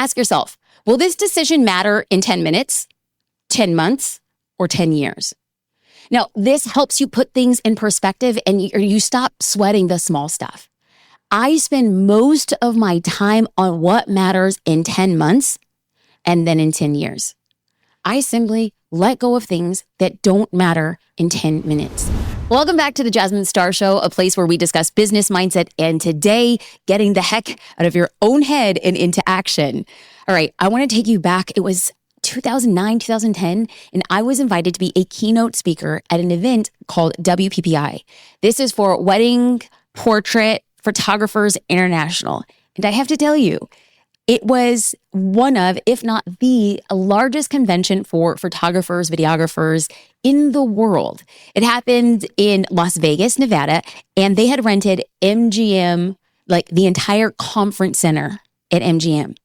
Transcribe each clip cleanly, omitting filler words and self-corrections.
ask yourself, will this decision matter in 10 minutes, 10 months, or 10 years? Now, this helps you put things in perspective and you stop sweating the small stuff. I spend most of my time on what matters in 10 months and then in 10 years. I simply let go of things that don't matter in 10 minutes. Welcome back to the Jasmine Star Show, a place where we discuss business mindset and today, getting the heck out of your own head and into action. All right, I want to take you back. It was 2009, 2010, and I was invited to be a keynote speaker at an event called WPPI. This is for Wedding Portrait Photographers International. And I have to tell you, it was one of, if not the largest convention for photographers, videographers in the world. It happened in Las Vegas, Nevada, and they had rented MGM, like the entire conference center at MGM.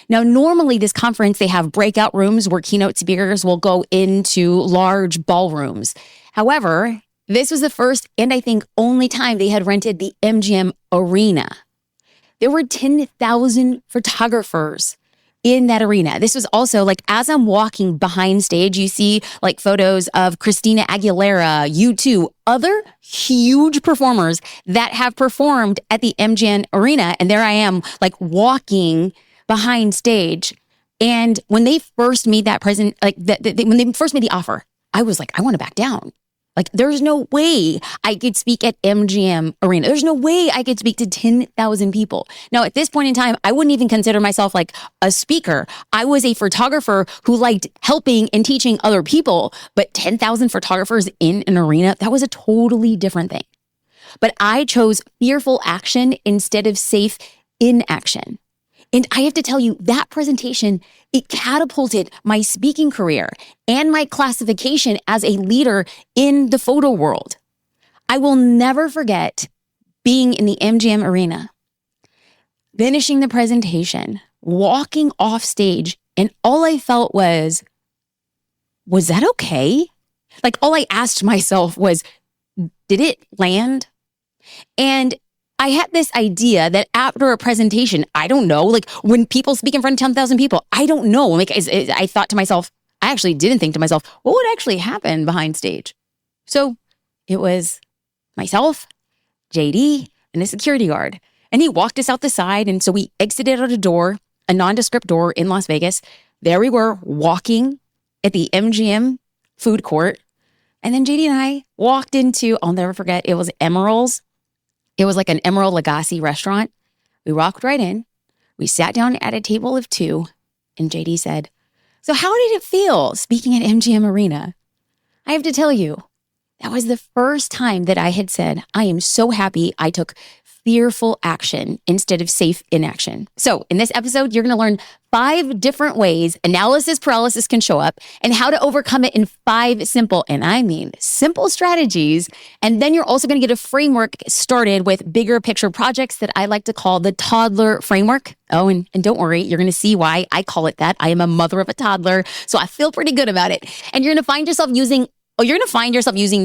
Now, normally this conference, they have breakout rooms where keynote speakers will go into large ballrooms. However, this was the first and I think only time they had rented the MGM arena. There were 10,000 photographers in that arena. This was also like, as I'm walking behind stage, you see like photos of Christina Aguilera, U2, other huge performers that have performed at the MGM arena. And there I am like walking behind stage. And when they first made that present, like when they first made the offer, I was like, I want to back down. Like, there's no way I could speak at MGM Arena. There's no way I could speak to 10,000 people. Now, at this point in time, I wouldn't even consider myself like a speaker. I was a photographer who liked helping and teaching other people, but 10,000 photographers in an arena, that was a totally different thing. But I chose fearful action instead of safe inaction. And I have to tell you, that presentation, it catapulted my speaking career and my classification as a leader in the photo world. I will never forget being in the MGM arena, finishing the presentation, walking off stage, and all I felt was that okay? Like, all I asked myself was, did it land? And I had this idea that after a presentation, I don't know, like when people speak in front of 10,000 people, I don't know. Like I thought to myself, I actually didn't think to myself, what would actually happen behind stage? So it was myself, JD, and a security guard. And he walked us out the side. And so we exited out a door, a nondescript door in Las Vegas. There we were walking at the MGM food court. And then JD and I walked into, I'll never forget, it was Emerald's. It was like an Emerald Lagasse restaurant. We walked right in. We sat down at a table of two, and JD said, so how did it feel speaking at MGM Arena? I have to tell you, that was the first time that I had said, I am so happy I took fearful action instead of safe inaction. So in this episode, you're going to learn 5 different ways analysis paralysis can show up and how to overcome it in 5 simple, and I mean simple strategies. And then you're also going to get a framework started with bigger picture projects that I like to call the toddler framework. Oh, and don't worry, you're going to see why I call it that. I am a mother of a toddler, so I feel pretty good about it. And you're going to find yourself using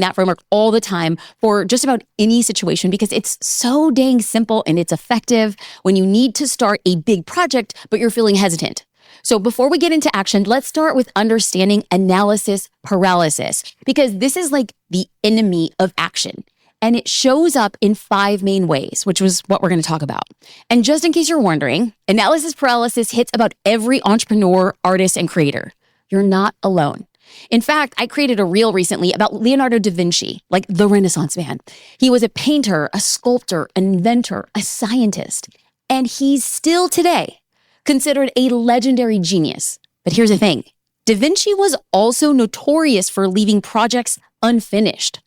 that framework all the time for just about any situation because it's so dang simple and it's effective when you need to start a big project, but you're feeling hesitant. So before we get into action, let's start with understanding analysis paralysis because this is like the enemy of action. And it shows up in 5 main ways, which was what we're going to talk about. And just in case you're wondering, analysis paralysis hits about every entrepreneur, artist, and creator. You're not alone. In fact, I created a reel recently about Leonardo da Vinci, like the Renaissance man. He was a painter, a sculptor, an inventor, a scientist, and he's still today considered a legendary genius. But here's the thing. Da Vinci was also notorious for leaving projects unfinished.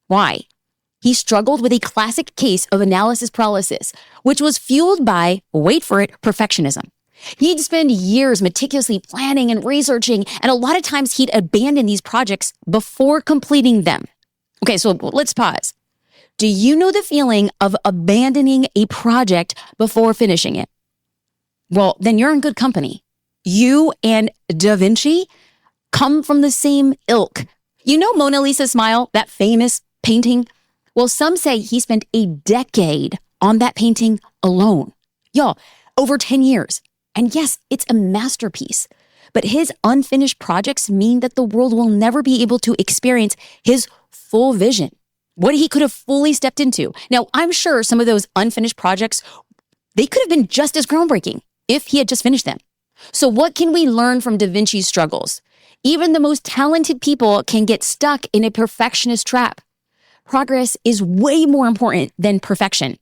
Why? He struggled with a classic case of analysis paralysis, which was fueled by, wait for it, perfectionism. He'd spend years meticulously planning and researching, and a lot of times he'd abandon these projects before completing them. Okay, so let's pause. Do you know the feeling of abandoning a project before finishing it? Well, then you're in good company. You and Da Vinci come from the same ilk. You know Mona Lisa's smile, that famous painting? Well, some say he spent a decade on that painting alone. Y'all, over 10 years. And yes, it's a masterpiece. But his unfinished projects mean that the world will never be able to experience his full vision, what he could have fully stepped into. Now, I'm sure some of those unfinished projects, they could have been just as groundbreaking if he had just finished them. So what can we learn from Da Vinci's struggles? Even the most talented people can get stuck in a perfectionist trap. Progress is way more important than perfection.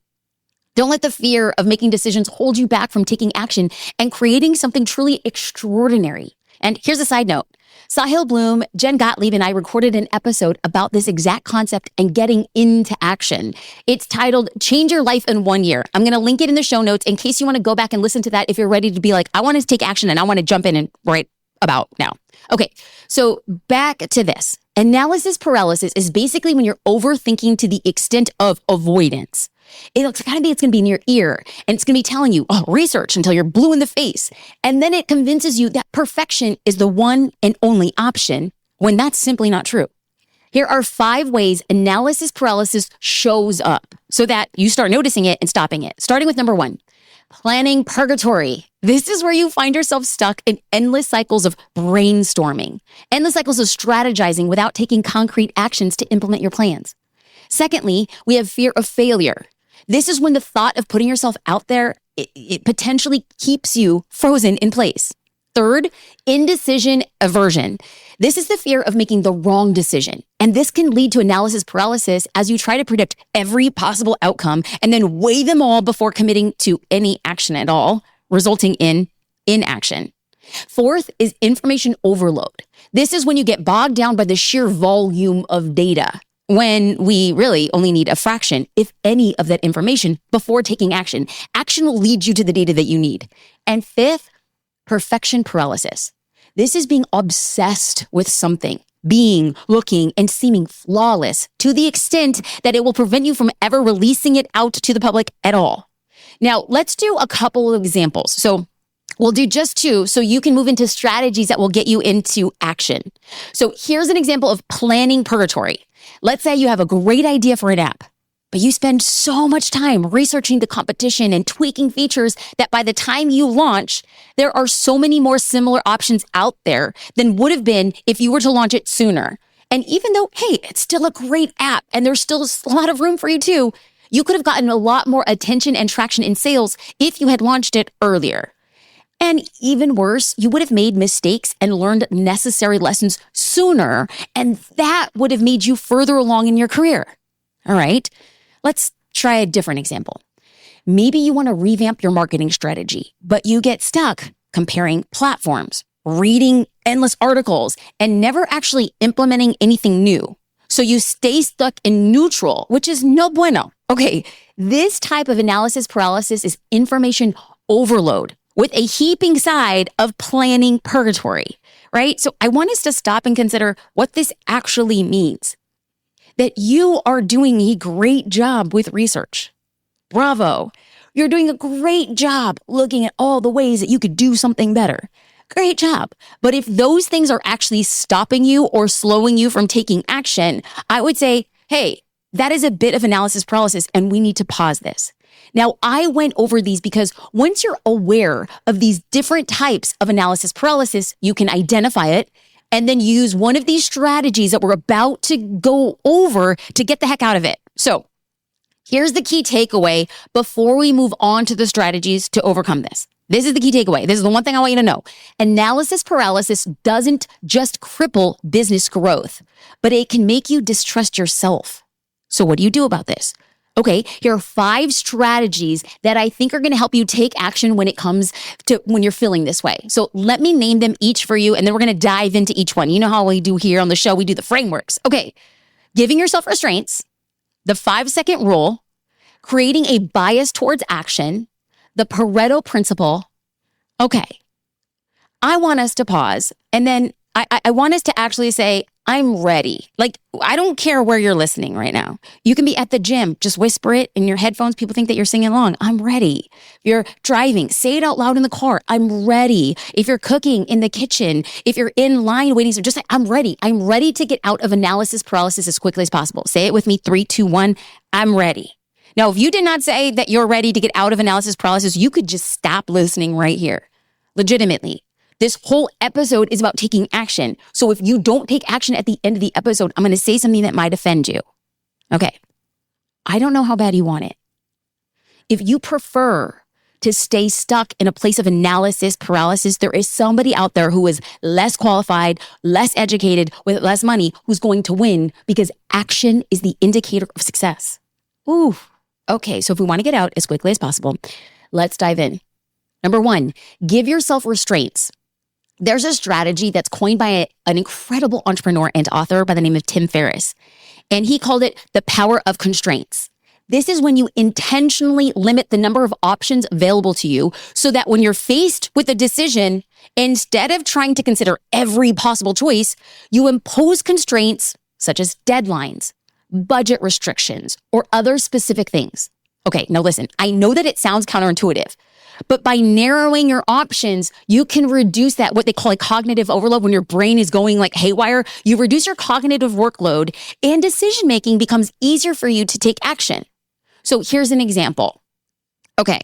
Don't let the fear of making decisions hold you back from taking action and creating something truly extraordinary. And here's a side note. Sahil Bloom, Jen Gottlieb, and I recorded an episode about this exact concept and getting into action. It's titled Change Your Life in 1 Year. I'm going to link it in the show notes in case you want to go back and listen to that if you're ready to be like, I want to take action and I want to jump in and right about now. Okay, so back to this. Analysis paralysis is basically when you're overthinking to the extent of avoidance. It's going to be in your ear and it's going to be telling you, research until you're blue in the face. And then it convinces you that perfection is the one and only option when that's simply not true. Here are 5 ways analysis paralysis shows up so that you start noticing it and stopping it. Starting with number 1, planning purgatory. This is where you find yourself stuck in endless cycles of brainstorming, endless cycles of strategizing without taking concrete actions to implement your plans. Secondly, we have fear of failure. This is when the thought of putting yourself out there, it potentially keeps you frozen in place. Third, indecision aversion. This is the fear of making the wrong decision. And this can lead to analysis paralysis as you try to predict every possible outcome and then weigh them all before committing to any action at all, resulting in inaction. Fourth is information overload. This is when you get bogged down by the sheer volume of data, when we really only need a fraction, if any, of that information before taking action. Action will lead you to the data that you need. And fifth, perfection paralysis. This is being obsessed with something, being, looking, and seeming flawless to the extent that it will prevent you from ever releasing it out to the public at all. Now, let's do a couple of examples. So we'll do just 2 so you can move into strategies that will get you into action. So here's an example of planning purgatory. Let's say you have a great idea for an app, but you spend so much time researching the competition and tweaking features that by the time you launch, there are so many more similar options out there than would have been if you were to launch it sooner. And even though, hey, it's still a great app and there's still a lot of room for you too, you could have gotten a lot more attention and traction in sales if you had launched it earlier. And even worse, you would have made mistakes and learned necessary lessons sooner, and that would have made you further along in your career. All right, let's try a different example. Maybe you want to revamp your marketing strategy, but you get stuck comparing platforms, reading endless articles, and never actually implementing anything new. So you stay stuck in neutral, which is no bueno. Okay, this type of analysis paralysis is information overload with a heaping side of planning purgatory, right? So I want us to stop and consider what this actually means. That you are doing a great job with research. Bravo. You're doing a great job looking at all the ways that you could do something better. Great job. But if those things are actually stopping you or slowing you from taking action, I would say, hey, that is a bit of analysis paralysis and we need to pause this. Now, I went over these because once you're aware of these different types of analysis paralysis, you can identify it and then use one of these strategies that we're about to go over to get the heck out of it. So here's the key takeaway before we move on to the strategies to overcome this. This is the key takeaway. This is the one thing I want you to know. Analysis paralysis doesn't just cripple business growth, but it can make you distrust yourself. So what do you do about this? Okay, here are 5 strategies that I think are going to help you take action when it comes to when you're feeling this way. So let me name them each for you, and then we're going to dive into each one. You know how we do here on the show, we do the frameworks. Okay, giving yourself restraints, the 5-second rule, creating a bias towards action, the Pareto Principle. Okay, I want us to pause, and then I want us to actually say, I'm ready. Like, I don't care where you're listening right now. You can be at the gym, just whisper it in your headphones. People think that you're singing along. I'm ready. If you're driving, say it out loud in the car. I'm ready. If you're cooking in the kitchen, if you're in line waiting, so just say, I'm ready. I'm ready to get out of analysis paralysis as quickly as possible. Say it with me, 3, 2, 1. I'm ready. Now, if you did not say that you're ready to get out of analysis paralysis, you could just stop listening right here. Legitimately. This whole episode is about taking action. So if you don't take action at the end of the episode, I'm going to say something that might offend you. Okay. I don't know how bad you want it. If you prefer to stay stuck in a place of analysis paralysis, there is somebody out there who is less qualified, less educated, with less money, who's going to win because action is the indicator of success. Ooh. Okay, so if we want to get out as quickly as possible, let's dive in. Number 1, give yourself restraints. There's a strategy that's coined by an incredible entrepreneur and author by the name of Tim Ferriss, and he called it the power of constraints. This is when you intentionally limit the number of options available to you so that when you're faced with a decision, instead of trying to consider every possible choice, you impose constraints such as deadlines, budget restrictions, or other specific things. Okay, now listen, I know that it sounds counterintuitive, but by narrowing your options, you can reduce that, what they call a cognitive overload. When your brain is going like haywire, you reduce your cognitive workload and decision-making becomes easier for you to take action. So here's an example. Okay,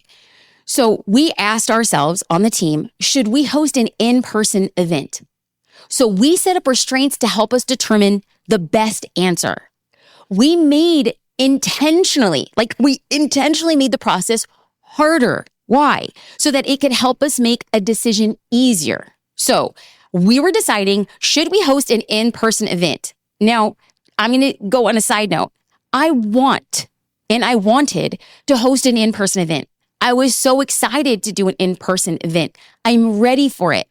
so we asked ourselves on the team, should we host an in-person event? So we set up restraints to help us determine the best answer. We intentionally made the process harder. Why? So that it could help us make a decision easier. So we were deciding, should we host an in-person event? Now, I'm going to go on a side note. I wanted to host an in-person event. I was so excited to do an in-person event. I'm ready for it.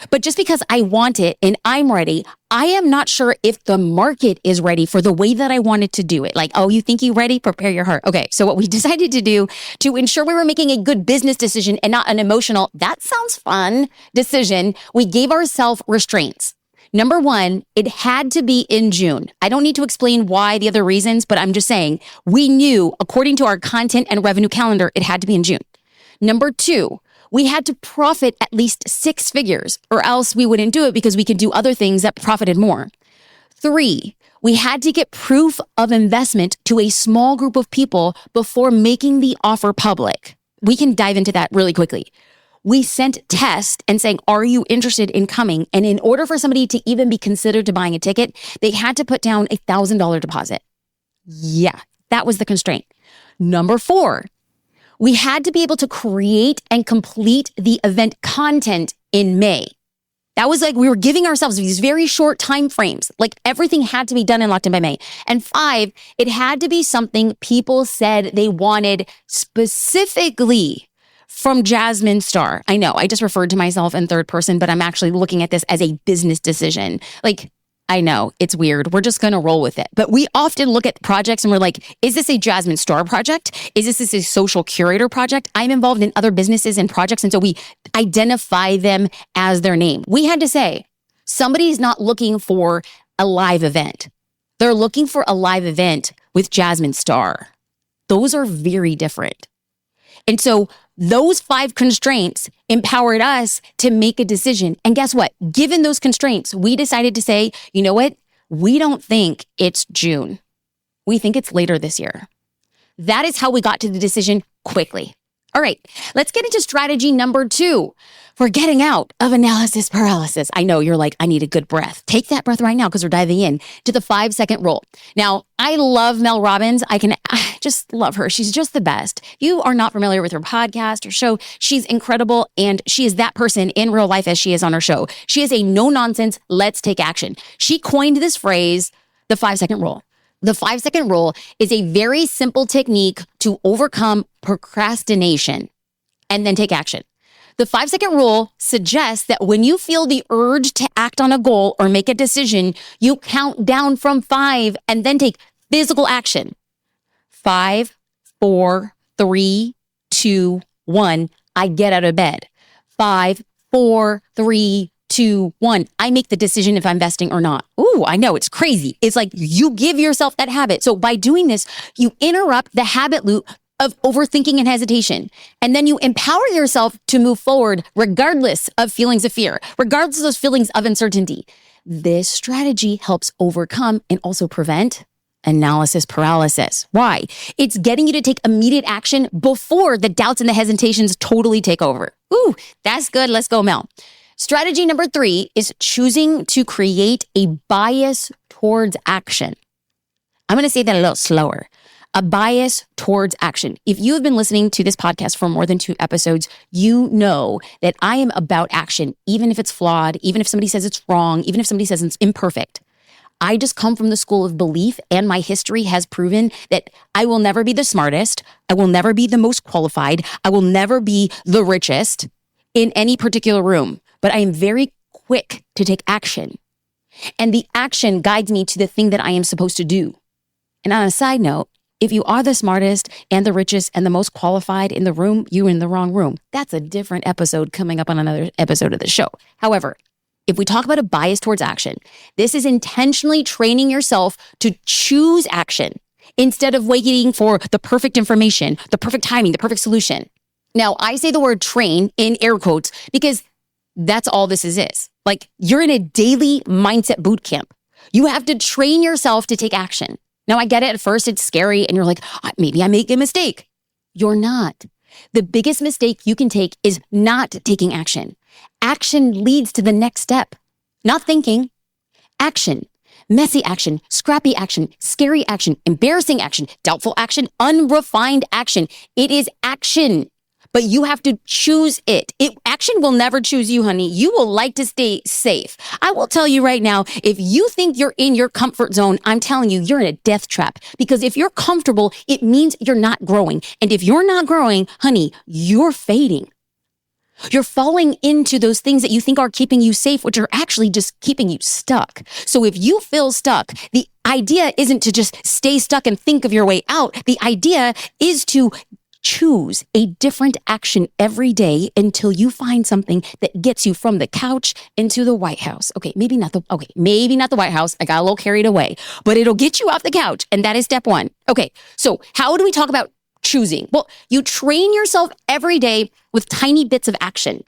But just because I want it and I'm ready, I am not sure if the market is ready for the way that I wanted to do it. Like, oh, you think you're ready? Prepare your heart. Okay, so what we decided to do to ensure we were making a good business decision and not an emotional, that sounds fun decision, we gave ourselves restraints. Number 1, it had to be in June. I don't need to explain why, the other reasons, but I'm just saying we knew, according to our content and revenue calendar, it had to be in June. Number 2, we had to profit at least 6 figures, or else we wouldn't do it because we could do other things that profited more. 3, we had to get proof of investment to a small group of people before making the offer public. We can dive into that really quickly. We sent tests and saying, are you interested in coming? And in order for somebody to even be considered to buying a ticket, they had to put down $1,000 deposit. Yeah, that was the constraint. Number 4, we had to be able to create and complete the event content in May. That was like we were giving ourselves these very short time frames. Like everything had to be done and locked in by May. And 5, it had to be something people said they wanted specifically from Jasmine Star. I know I just referred to myself in third person, but I'm actually looking at this as a business decision. Like, I know it's weird. We're just going to roll with it. But we often look at projects and we're like, is this a Jasmine Star project? Is this a social curator project? I'm involved in other businesses and projects. And so we identify them as their name. We had to say, somebody's not looking for a live event. They're looking for a live event with Jasmine Star. Those are very different. And so those 5 constraints empowered us to make a decision. And guess what? Given those constraints, we decided to say, you know what? We don't think it's June. We think it's later this year. That is how we got to the decision quickly. All right, let's get into strategy number 2 for getting out of analysis paralysis. I know you're like, I need a good breath. Take that breath right now because we're diving in to the 5-second rule. Now, I love Mel Robbins. I just love her. She's just the best. You are not familiar with her podcast or show. She's incredible. And she is that person in real life as she is on her show. She is a no nonsense, let's take action. She coined this phrase, the 5-second rule. The 5-second rule is a very simple technique to overcome procrastination and then take action. The 5-second rule suggests that when you feel the urge to act on a goal or make a decision, you count down from 5 and then take physical action. 5, 4, 3, 2, 1. I get out of bed. 5, 4, 3, 2, 1. I make the decision if I'm investing or not. Ooh, I know it's crazy. It's like you give yourself that habit. So by doing this, you interrupt the habit loop of overthinking and hesitation. And then you empower yourself to move forward regardless of feelings of fear, regardless of those feelings of uncertainty. This strategy helps overcome and also prevent analysis paralysis. Why? It's getting you to take immediate action before the doubts and the hesitations totally take over. Ooh, that's good. Let's go, Mel. Strategy number 3 is choosing to create a bias towards action. I'm going to say that a little slower. A bias towards action. If you have been listening to this podcast for more than 2 episodes, you know that I am about action, even if it's flawed, even if somebody says it's wrong, even if somebody says it's imperfect. I just come from the school of belief, and my history has proven that I will never be the smartest. I will never be the most qualified. I will never be the richest in any particular room, but I am very quick to take action. And the action guides me to the thing that I am supposed to do. And on a side note, if you are the smartest and the richest and the most qualified in the room, you're in the wrong room. That's a different episode coming up on another episode of the show. However, if we talk about a bias towards action, this is intentionally training yourself to choose action instead of waiting for the perfect information, the perfect timing, the perfect solution. Now, I say the word train in air quotes because that's all this is. Like, you're in a daily mindset boot camp. You have to train yourself to take action. Now, I get it. At first, it's scary and you're like, maybe I make a mistake. You're not. The biggest mistake you can take is not taking action. Action leads to the next step. Not thinking. Action. Messy action, scrappy action, scary action, embarrassing action, doubtful action, unrefined action. It is action. But you have to choose it. Action will never choose you, honey. You will like to stay safe. I will tell you right now, if you think you're in your comfort zone, I'm telling you, you're in a death trap. Because if you're comfortable, it means you're not growing. And if you're not growing, honey, you're fading. You're falling into those things that you think are keeping you safe, which are actually just keeping you stuck. So if you feel stuck, the idea isn't to just stay stuck and think of your way out. The idea is to choose a different action every day until you find something that gets you from the couch into the White House. Maybe not the White House. I got a little carried away, but it'll get you off the couch. And that is step 1. Okay. So how do we talk about choosing? Well, you train yourself every day with tiny bits of action.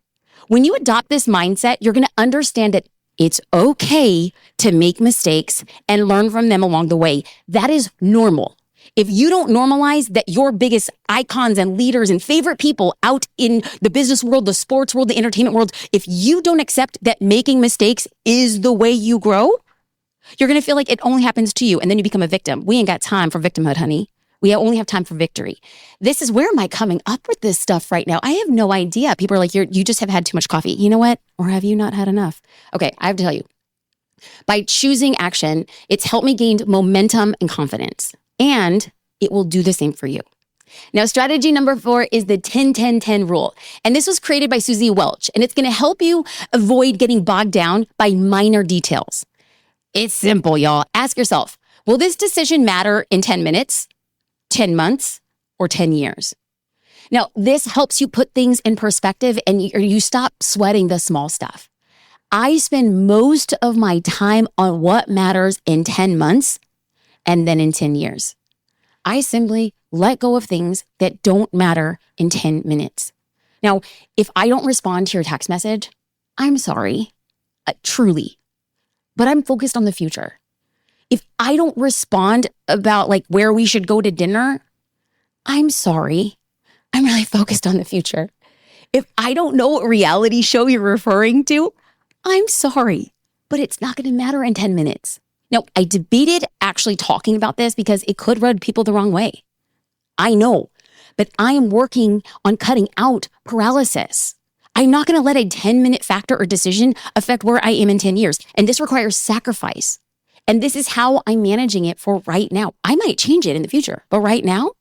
When you adopt this mindset, you're going to understand that it's okay to make mistakes and learn from them along the way. That is normal. If you don't normalize that your biggest icons and leaders and favorite people out in the business world, the sports world, the entertainment world, if you don't accept that making mistakes is the way you grow, you're going to feel like it only happens to you. And then you become a victim. We ain't got time for victimhood, honey. We only have time for victory. This is where am I coming up with this stuff right now? I have no idea. People are like, you just have had too much coffee. You know what? Or have you not had enough? Okay, I have to tell you, by choosing action, it's helped me gain momentum and confidence. And it will do the same for you. Now, strategy number 4 is the 10-10-10 rule. And this was created by Susie Welch. And it's going to help you avoid getting bogged down by minor details. It's simple, y'all. Ask yourself, will this decision matter in 10 minutes, 10 months, or 10 years? Now, this helps you put things in perspective and you stop sweating the small stuff. I spend most of my time on what matters in 10 months and then in 10 years. I simply let go of things that don't matter in 10 minutes. Now, if I don't respond to your text message, I'm sorry, truly, but I'm focused on the future. If I don't respond about where we should go to dinner, I'm sorry, I'm really focused on the future. If I don't know what reality show you're referring to, I'm sorry, but it's not going to matter in 10 minutes. Now, I debated actually talking about this because it could rub people the wrong way. I know, but I am working on cutting out paralysis. I'm not going to let a 10-minute factor or decision affect where I am in 10 years. And this requires sacrifice. And this is how I'm managing it for right now. I might change it in the future, but right now,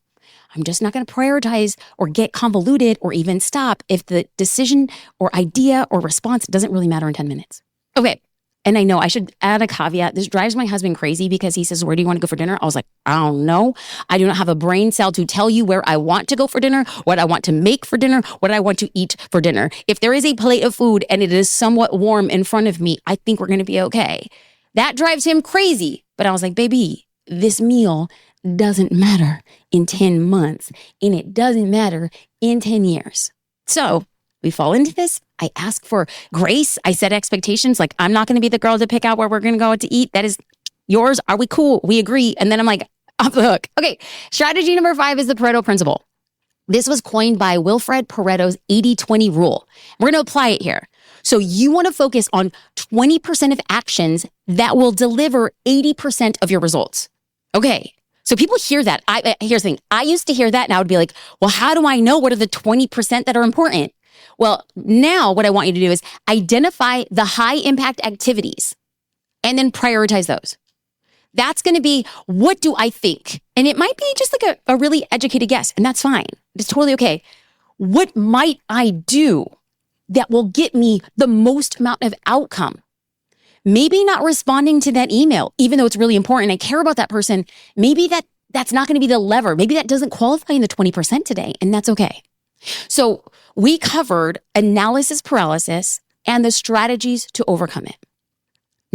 I'm just not going to prioritize or get convoluted or even stop if the decision or idea or response doesn't really matter in 10 minutes. Okay. And I know I should add a caveat. This drives my husband crazy because he says, where do you want to go for dinner? I was like, I don't know. I do not have a brain cell to tell you where I want to go for dinner, what I want to make for dinner, what I want to eat for dinner. If there is a plate of food and it is somewhat warm in front of me, I think we're going to be okay. That drives him crazy. But I was like, baby, this meal doesn't matter in 10 months and it doesn't matter in 10 years. So we fall into this. I ask for grace. I set expectations. I'm not going to be the girl to pick out where we're going to go out to eat. That is yours. Are we cool? We agree. And then I'm like, Off the hook. Okay, strategy number 5 is the Pareto Principle. This was coined by Wilfred Pareto's 80-20 rule. We're going to apply it here. So you want to focus on 20% of actions that will deliver 80% of your results. Okay, so people hear that. Here's the thing. I used to hear that and I would be like, well, how do I know what are the 20% that are important? Well, now what I want you to do is identify the high impact activities and then prioritize those. That's going to be, what do I think? And it might be just like a really educated guess, and that's fine. It's totally okay. What might I do that will get me the most amount of outcome? Maybe not responding to that email, even though it's really important. I care about that person. Maybe that's not going to be the lever. Maybe that doesn't qualify in the 20% today, and that's okay. So we covered analysis paralysis and the strategies to overcome it.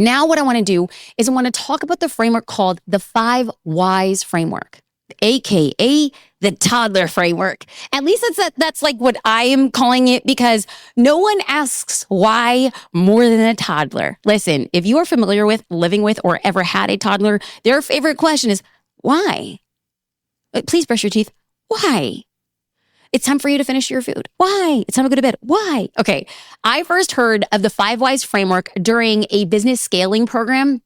Now what I want to do is I want to talk about the framework called the 5 Whys framework, AKA the toddler framework. At least that's like what I am calling it, because no one asks why more than a toddler. Listen, if you are familiar with, living with, or ever had a toddler, their favorite question is, why? Please brush your teeth. Why? It's time for you to finish your food. Why? It's time to go to bed. Why? Okay. I first heard of the 5 Whys framework during a business scaling program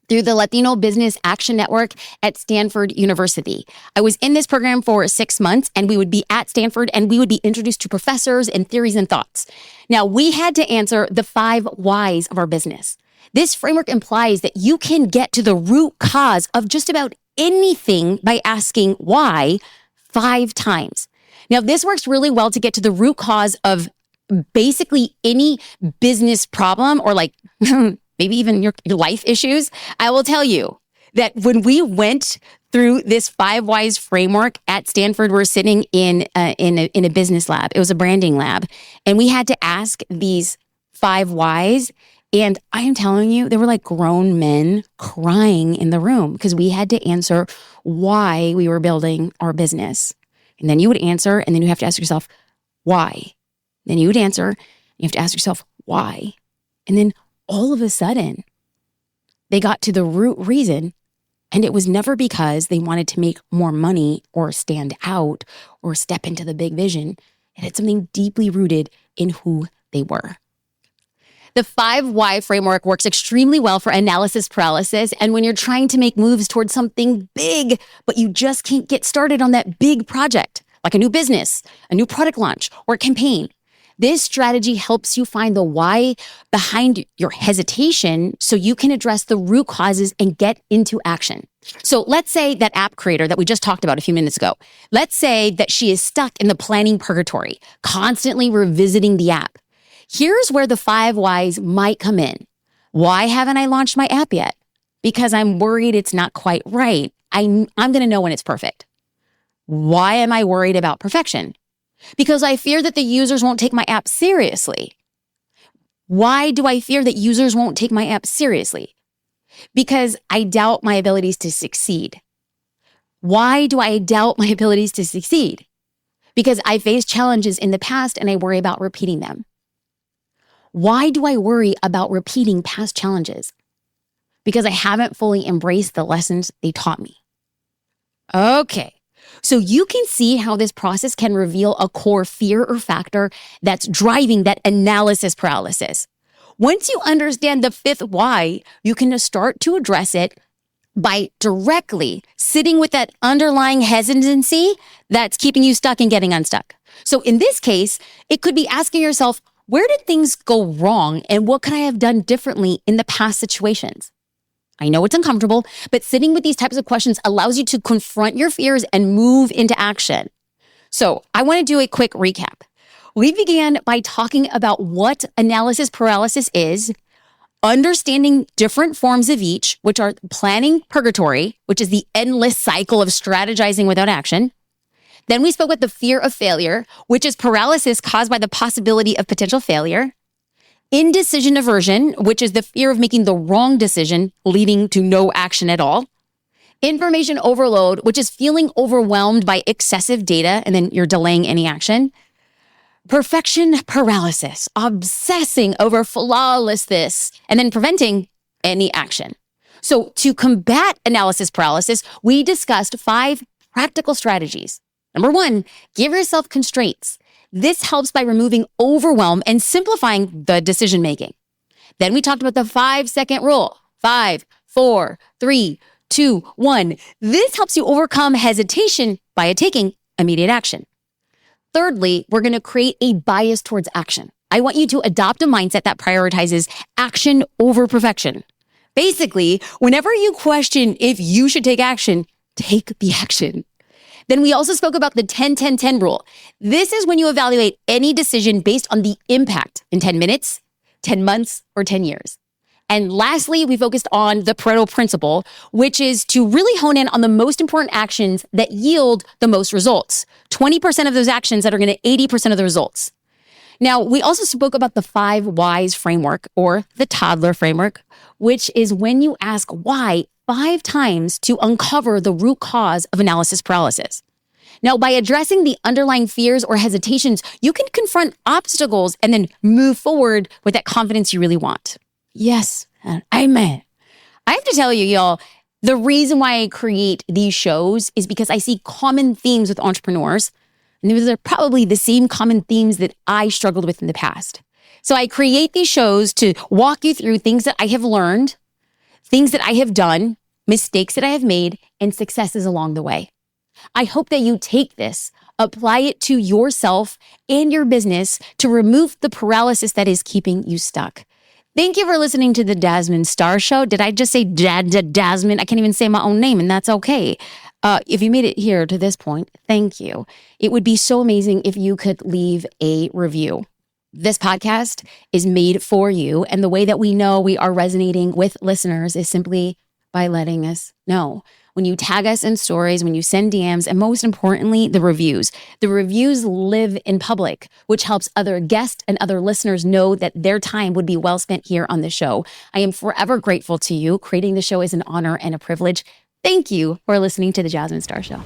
through the Latino Business Action Network at Stanford University. I was in this program for 6 months, and we would be at Stanford and we would be introduced to professors and theories and thoughts. Now, we had to answer the 5 whys of our business. This framework implies that you can get to the root cause of just about anything by asking why 5 times. Now, this works really well to get to the root cause of basically any business problem, or like maybe even your life issues. I will tell you that when we went through this 5 Whys framework at Stanford, we're sitting in a business lab. It was a branding lab, and we had to ask these 5 whys. And I am telling you, there were like grown men crying in the room because we had to answer why we were building our business. And then you would answer, and then you have to ask yourself, why? Then you would answer, you have to ask yourself, why? And then all of a sudden, they got to the root reason, and it was never because they wanted to make more money or stand out or step into the big vision. It had something deeply rooted in who they were. The 5 Why framework works extremely well for analysis paralysis and when you're trying to make moves towards something big, but you just can't get started on that big project, like a new business, a new product launch, or a campaign. This strategy helps you find the why behind your hesitation so you can address the root causes and get into action. So let's say that app creator that we just talked about a few minutes ago, let's say that she is stuck in the planning purgatory, constantly revisiting the app. Here's where the 5 whys might come in. Why haven't I launched my app yet? Because I'm worried it's not quite right. I'm going to know when it's perfect. Why am I worried about perfection? Because I fear that the users won't take my app seriously. Why do I fear that users won't take my app seriously? Because I doubt my abilities to succeed. Why do I doubt my abilities to succeed? Because I faced challenges in the past and I worry about repeating them. Why do I worry about repeating past challenges? Because I haven't fully embraced the lessons they taught me. Okay, so you can see how this process can reveal a core fear or factor that's driving that analysis paralysis. Once you understand the 5th why, you can start to address it by directly sitting with that underlying hesitancy that's keeping you stuck and getting unstuck. So in this case, it could be asking yourself, where did things go wrong and what could I have done differently in the past situations? I know it's uncomfortable, but sitting with these types of questions allows you to confront your fears and move into action. So I want to do a quick recap. We began by talking about what analysis paralysis is, understanding different forms of each, which are planning purgatory, which is the endless cycle of strategizing without action. Then we spoke about the fear of failure, which is paralysis caused by the possibility of potential failure. Indecision aversion, which is the fear of making the wrong decision, leading to no action at all. Information overload, which is feeling overwhelmed by excessive data, and then you're delaying any action. Perfection paralysis, obsessing over flawlessness, and then preventing any action. So to combat analysis paralysis, we discussed 5 practical strategies. Number 1, give yourself constraints. This helps by removing overwhelm and simplifying the decision making. Then we talked about the 5-second rule. 5, 4, 3, 2, 1. This helps you overcome hesitation by taking immediate action. Thirdly, we're going to create a bias towards action. I want you to adopt a mindset that prioritizes action over perfection. Basically, whenever you question if you should take action, take the action. Then we also spoke about the 10-10-10 rule. This is when you evaluate any decision based on the impact in 10 minutes, 10 months, or 10 years. And lastly, we focused on the Pareto Principle, which is to really hone in on the most important actions that yield the most results. 20% of those actions that are going to 80% of the results. Now, we also spoke about the 5 whys framework, or the toddler framework, which is when you ask why 5 times to uncover the root cause of analysis paralysis. Now, by addressing the underlying fears or hesitations, you can confront obstacles and then move forward with that confidence you really want. Yes, amen. I have to tell you, y'all, the reason why I create these shows is because I see common themes with entrepreneurs. And these are probably the same common themes that I struggled with in the past. So I create these shows to walk you through things that I have learned, things that I have done, mistakes that I have made, and successes along the way. I hope that you take this, apply it to yourself and your business to remove the paralysis that is keeping you stuck. Thank you for listening to the Jasmine Star Show. Did I just say Jasmine? I can't even say my own name, and that's okay. If you made it here to this point, thank you. It would be so amazing if you could leave a review. This podcast is made for you, and the way that we know we are resonating with listeners is simply by letting us know. When you tag us in stories, when you send DMs, and most importantly, the reviews. The reviews live in public, which helps other guests and other listeners know that their time would be well spent here on the show. I am forever grateful to you. Creating the show is an honor and a privilege. Thank you for listening to the Jasmine Star Show.